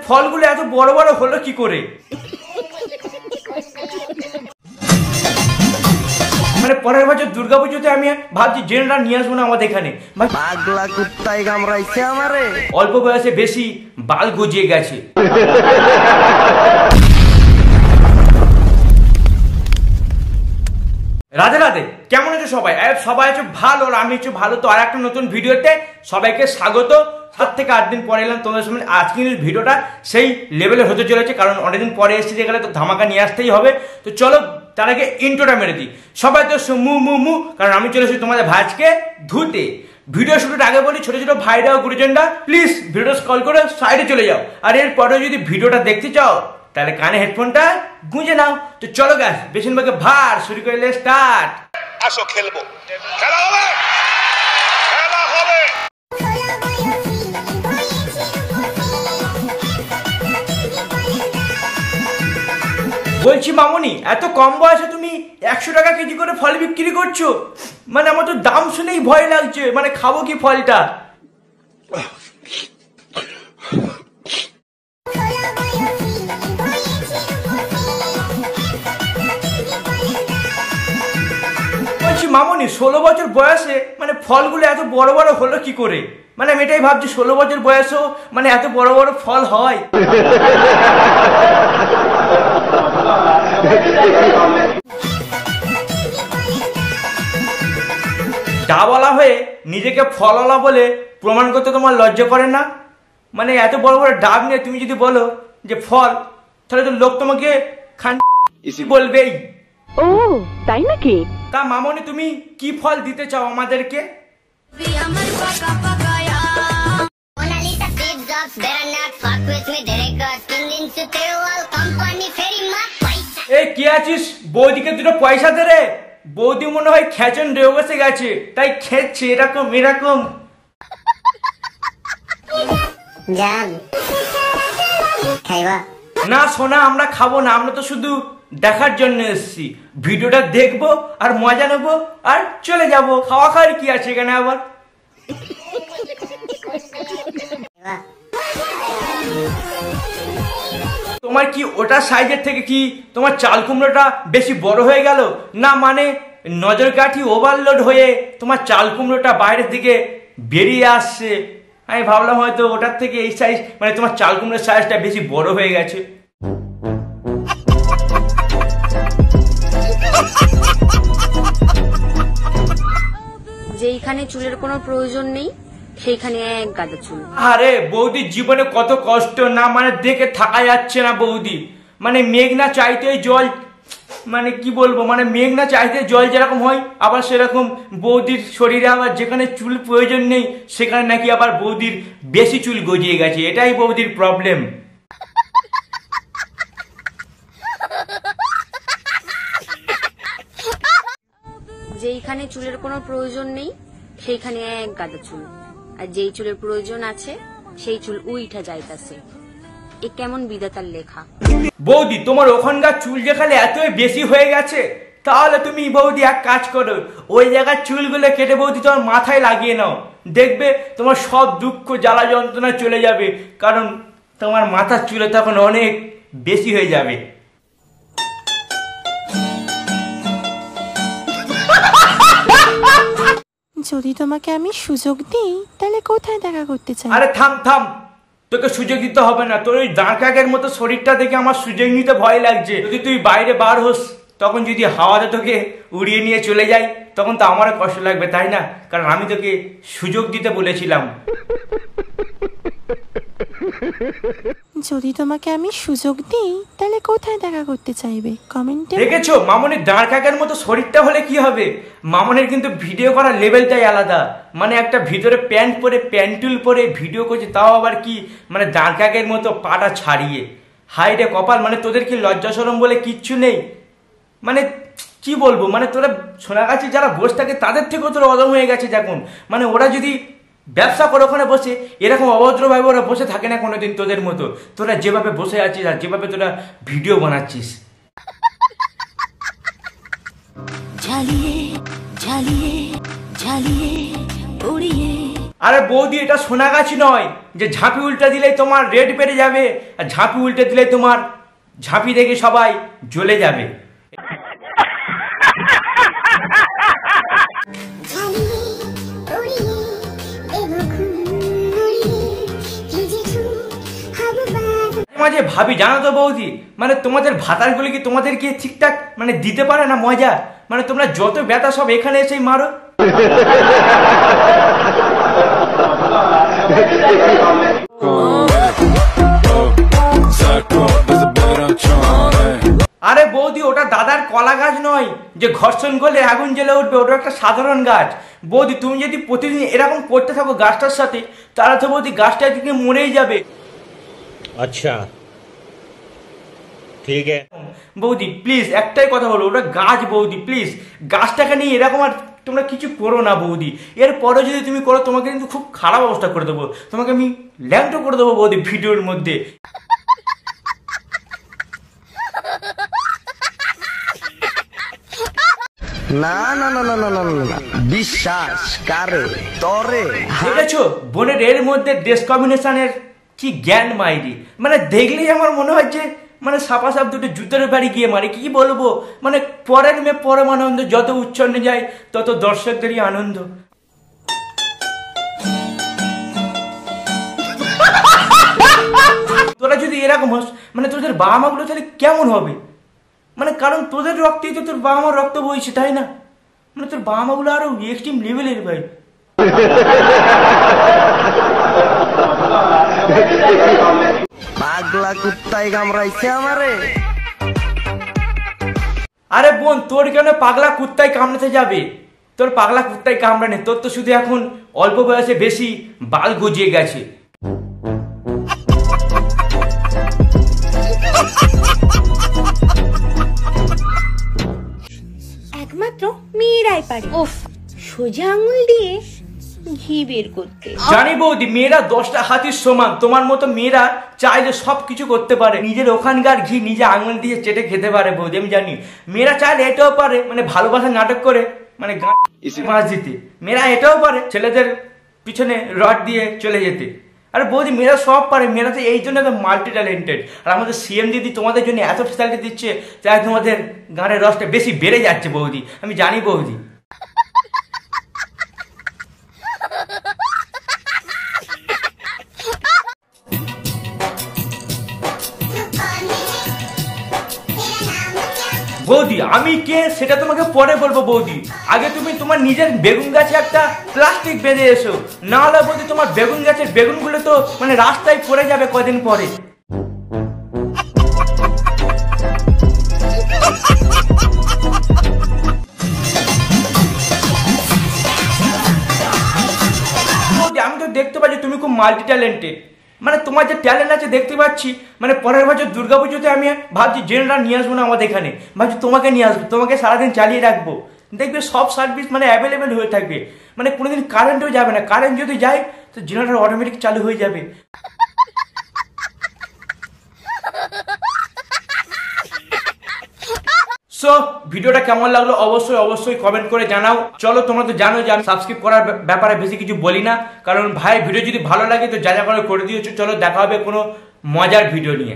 ফলগুলো এত বড় বড় হলো কি করে? মানে পরের বছর দুর্গাপুজোতে আমি ভাবছি জেনারেল নিয়ে আসবো না আমাদের এখানে। পাগলা কুত্তায় কামড়াইছে আমারে। অল্প বয়সে বেশি বাল গজিয়ে গেছে। রাধে রাধে, কেমন আছো সবাই? সবাই আছো ভালো, আর আমি আছো ভালো। তো আর একটা নতুন ভিডিওতে সবাইকে স্বাগত। 7 থেকে 8 দিন পরে এলাম তোমাদের সামনে। আজকের ভিডিওটা সেই লেভেলে হতে চলেছে, কারণ অনেকদিন পরে এসেছি গেলে তো ধামাকা নিয়ে আসতেই হবে। তো চলো তার আগে ইন্ট্রোটা মেরে দিই। সবাই তো মু কারণ আমি চলে এসেছি তোমাদের ভাজকে ধুতে। ভিডিও শুরুর আগে বলি, ছোট ছোট ভাইরা ও গুরুজনরা প্লিজ ভিডিও স্ক্রল করে সাইডে চলে যাও। আর এরপরে যদি ভিডিওটা দেখতে চাও তাহলে কানে হেডফোনটা গুঁজে নাও। তো চলো গাইস, বেশিরভাগে ভার শুরু করলে স্টার্ট। আসো খেলবো, খেলা হবে, খেলা হবে। বলছি মামনি, এত কম বয়সে তুমি 100 টাকা কেজি করে ফল বিক্রি করছো? মানে আমার তো দাম শুনেই ভয় লাগছে, মানে খাবো কি ফলটা? বলছি মামনি, 16 বছর বয়সে মানে ফলগুলো এত বড় বড় হলো কি করে? মানে আমি এটাই ভাবছি, 16 বছর বয়সেও মানে এত বড় বড় ফল হয়? ডাবওয়ালা হয়ে নিজেকে ফলওয়ালা বলে প্রমাণ করতে তোমার লজ্জা করে না? মানে এত বড় বড় ডাব নিয়ে তুমি যদি বলো যে ফল, তাহলে তো লোক তোমাকে খান বলবেই। ও তাই নাকি? তা মামনি, তুমি কি ফল দিতে চাও আমাদেরকে? এই কি আছিস? বৌদিকে দুটো পয়সা দে রে। বৌদি মনে হয় খেচন রেও বসে গেছে, তাই খেচ্ছে এরকম এরকম। না সোনা, আমরা খাবো না, আমরা তো শুধু দেখার জন্য এসেছি। ভিডিওটা দেখবো আর মজা নেবো আর চলে যাবো। খাওয়া খাওয়ার কি আছে এখানে আবার? তোমার কি ওটা সাইজের থেকে কি তোমার চাল কুমড়োটা বেশি বড় হয়ে গেল? না মানে নজর কাঠি ওভারলোড হয়ে তোমার চাল কুমড়োটা বাইরের দিকে বেরিয়ে আসছে। আমি ভাবলাম হয়তো ওটার থেকে এই সাইজ, মানে তোমার চাল কুমড়োর সাইজটা বেশি বড় হয়ে গেছে। যেইখানে চুলের কোনো প্রয়োজন নেই সেইখানে এক গাদা চুল। আরে বৌদির জীবনে কত কষ্ট, না মানে দেখে থাকা যাচ্ছে না বৌদি। মানে মেঘ না চাইতে জল, মানে কি বলবো, মানে মেঘ না চাইতে জল যেরকম হয়, আবার সেরকম বৌদির শরীরে আবার যেখানে চুল প্রয়োজন নেই সেখানে নাকি আবার বৌদির বেশি চুল গজিয়ে গেছে। এটাই বৌদির প্রবলেম। যেইখানে চুলের কোনো প্রয়োজন নেই সেইখানে এক গাদা চুল, আর যেই চুলের প্রয়োজন আছে সেই চুল উইঠা যাইতাছে। এ কেমন বিধাতার লেখা? বৌদি, তোমার ওখানকার চুল যেখানে এতই বেশি হয়ে গেছে, তাহলে তুমি বৌদি এক কাজ করো, ওই জায়গার চুলগুলো কেটে বৌদি তোমার মাথায় লাগিয়ে নাও। দেখবে তোমার সব দুঃখ জ্বালা যন্ত্রণা চলে যাবে, কারণ তোমার মাথার চুলে তখন অনেক বেশি হয়ে যাবে। যদি তোমাকে আমি সুযোগ দিই তাহলে কোথায় দেখা করতে চাই? আরে থাম থাম, তোকে সুযোগ দিতে হবে না। তোর ওই দাঁড় কাকের মতো শরীরটা দেখে আমার সুযোগ নিতে ভয় লাগছে। যদি তুই বাইরে বার হোস, তখন যদি হাওয়াতে তোকে উড়িয়ে নিয়ে চলে যায়, তখন তো আমারও কষ্ট লাগবে, তাই না? কারণ আমি তোকে সুযোগ দিতে বলেছিলাম। যদি তোমাকে আমি সুযোগ দিই তাহলে কোথায় দেখা করতে চাইবে? কমেন্টে। দেখেছো মামনির দাঁড় কাকের মতো শরীরটা হলে কি হবে? মামনির কিন্তু ভিডিও করার লেভেলটাই আলাদা। মানে একটা ভিতরে প্যান্ট পরে প্যান্টুল পরে ভিডিও করছে, তাও আবার কি মানে দাঁড় কাকের মতো পাটা ছাড়িয়ে। হাই রে কপাল, মানে তোদের কি লজ্জা শরম বলে কিচ্ছু নেই? মানে কি বলবো, মানে তোরা সোনাগাছি যারা বসে থাকে তাদের থেকেও তোরা অদম হয়ে গেছে দেখুন। মানে ওরা যদি ব্যবসা করে ওখানে বসে, এরকম অভদ্রভাবে ওরা বসে থাকে না কোনোদিন তোদের মতো। তোরা যেভাবে বসে আছিস আর যেভাবে তোরা ভিডিও বানাচ্ছিস, ঝালিয়ে ঝালিয়ে ঝালিয়ে উড়িয়ে আরে বৌদি এটা সোনা গাছ নয় যে ঝাঁপি উল্টে দিলেই তোমার রেড বেড়ে যাবে, আর ঝাঁপি উল্টে দিলে তোমার ঝাঁপি দেখে সবাই জ্বলে যাবে। মাঝে ভাবি জানো তো বৌদি, মানে তোমাদের ভাতারগুলি কি তোমাদেরকে ঠিকঠাক মানে দিতে পারে না মজা, মানে তোমরা যত ব্যথা সব এখানে এসেই মারো। আরে বৌদি ওটা দাদার কলা গাছ নয় যে ঘর্ষণ করলে আগুন জ্বলে উঠবে, ওটা একটা সাধারণ গাছ। বৌদি তুমি যদি প্রতিদিন এরকম করতে থাকো গাছটার সাথে, তাহলে তো বৌদি গাছটা দিকে মরেই যাবে। अच्छा ठीक है বৌদি প্লিজ একটাই কথা বলো, ওটা গাছ বৌদি, প্লিজ গাছটাকে নিয়ে এরকম আর তোমরা কিছু করো না বৌদি। এরপরে যদি তুমি করো তোমাকে কিন্তু খুব খারাপ অবস্থা করে দেবো, তোমাকে আমি ল্যাংটো করে দেবো বৌদি ভিডিওর মধ্যে। না না না না না না না, বিশ্বাস কারে তরে। দেখেছো বোনের এর মধ্যে ড্রেস কম্বিনেশনের কি জ্ঞান মাইরি, মানে দেখলেই আমার মনে হয় যে মানে সাপা সাপ দুটো জুতোর বাড়ি গিয়ে মারে। কি বলবো, মানে পরের মেয়ে পরম আনন্দ, যত উচ্ছন্নে যায় তত দর্শকদেরই আনন্দ। তোরা যদি এরকম হস, মানে তোদের বাবা মা গুলো তাহলে কেমন হবে, মানে কারণ তোদের রক্তেই তো তোর বাবা মার রক্ত বইছে, তাই না? মানে তোর বাবা মা গুলো আরো এক্সট্রিম লেভেলের ভাই। পাগলা কুত্তায় কামড়াইছে আমারে। আরে বোন তোর কেন পাগলা কুত্তায় কামড়াতে যাবে, তোর পাগলা কুত্তায় কামড়ানে, তোর তো শুধু এখন অল্প বয়সে বেশি বাল গজিয়ে গেছে। একমাত্র মেয়েরাই পারে ওফ সোজা আঙুল দিয়ে ঘি বের করতে। জানি বৌদি মেয়েরা 10টা হাতির সমান, তোমার মতো মেয়েরা চাইলে সবকিছু করতে পারে, নিজের ওখানকার ঘি নিজে আঙুল দিয়ে চেটে খেতে পারে বৌদি, আমি জানি। মেয়েরা চাইলে এটাও পারে, মানে ভালোবাসা নাটক করে মানে মাছ দিতে। মেয়েরা এটাও পারে ছেলেদের পিছনে রড দিয়ে চলে যেতে। আরে বৌদি মেয়েরা সব পারে, মেয়েরা তো এই জন্য তো মাল্টি ট্যালেন্টেড। আর আমাদের সিএম দিদি তোমাদের জন্য এত ফ্যাসিলিটি দিচ্ছে, তাই তোমাদের গানের রসটা বেশি বেড়ে যাচ্ছে বৌদি, আমি জানি বৌদি। বৌদি আমি কে সেটা তোমাকে পরে বলবো বৌদি, আগে তুমি তোমার নিজের বেগুন গাছে একটা প্লাস্টিক বেঁধে এসো, না হলে বৌদি তোমার বেগুন গাছের বেগুনগুলো তো মানে রাস্তায় পড়ে যাবে কদিন পরে। বৌদি আমি তো দেখতে পাচ্ছি তুমি খুব মাল্টি ট্যালেন্টেড, মানে তোমার যে ট্যালেন্ট আছে দেখতে পাচ্ছি। মানে পরের বছর দুর্গাপুজোতে আমি ভাবছি জেনারেল নিয়ে আসবো না আমাদের এখানে, ভাবছি তোমাকে নিয়ে আসবো, তোমাকে সারাদিন চালিয়ে রাখবো, দেখবে সব সার্ভিস মানে অ্যাভেলেবেল হয়ে থাকবে, মানে কোনোদিন কারেন্টও যাবে না, কারেন্ট যদি যায় তো জেনারেল অটোমেটিক চালু হয়ে যাবে। সো ভিডিওটা কেমন লাগলো অবশ্যই অবশ্যই কমেন্ট করে জানাও। চলো তোমরা তো জানো যে আমি সাবস্ক্রাইব করার ব্যাপারে বেশি কিছু বলি না, কারণ ভাই ভিডিও যদি ভালো লাগে তো যা যা করে দিয়েছো। চলো দেখা হবে কোনো মজার ভিডিও নিয়ে।